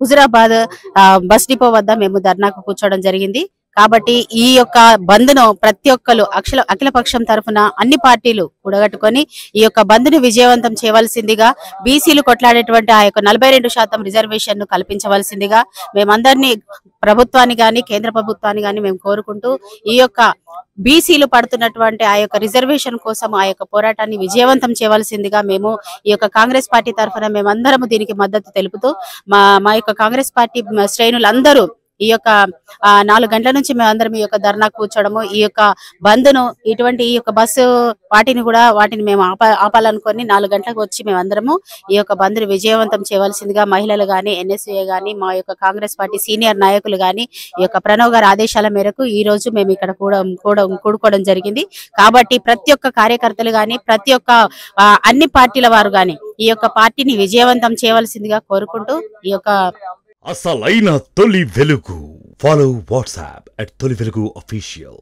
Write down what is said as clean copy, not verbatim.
Huzurabad bus depot వద్ద మేము ధర్నాకు కూర్చోవడం జరిగింది. కాబట్టి ఈ యొక్క బంద్ను ప్రతి ఒక్కరు అఖిలపక్షం తరఫున అన్ని పార్టీలు కూడగట్టుకొని ఈ యొక్క బంద్ను విజయవంతం చేయవలసిందిగా, బీసీలు కొట్లాడేటువంటి ఆ యొక్క 42% రిజర్వేషన్ ను కల్పించవలసిందిగా మేమందరినీ ప్రభుత్వాన్ని గాని కేంద్ర ప్రభుత్వాన్ని గాని మేము కోరుకుంటూ ఈ యొక్క బీసీలు పడుతున్నటువంటి ఆ యొక్క రిజర్వేషన్ కోసం ఆ యొక్క పోరాటాన్ని విజయవంతం చేయవలసిందిగా మేము ఈ యొక్క కాంగ్రెస్ పార్టీ తరఫున మేమందరము దీనికి మద్దతు తెలుపుతూ మా యొక్క కాంగ్రెస్ పార్టీ శ్రేణులందరూ ఈ యొక్క 4 గంటల నుంచి మేమందరం ఈ యొక్క ధర్నా కూర్చోవడము, ఈ యొక్క బంద్ను ఈ యొక్క బస్సు వాటిని మేము ఆపాలనుకొని 4 గంటలకు వచ్చి మేమందరము ఈ యొక్క బంద్ను విజయవంతం చేయవలసిందిగా మహిళలు గాని, ఎన్ఎస్ఏ గాని, మా యొక్క కాంగ్రెస్ పార్టీ సీనియర్ నాయకులు గాని ఈ యొక్క ప్రణవ్ గారి ఆదేశాల మేరకు ఈ రోజు మేము ఇక్కడ కూడుకోవడం జరిగింది. కాబట్టి ప్రతి ఒక్క కార్యకర్తలు గాని, ప్రతి ఒక్క అన్ని పార్టీల వారు గాని ఈ యొక్క పార్టీని విజయవంతం చేయవలసిందిగా కోరుకుంటూ ఈ యొక్క అసలైన తొలి వెలుగు. ఫాలో వాట్సాప్ @తొలి వెలుగు official.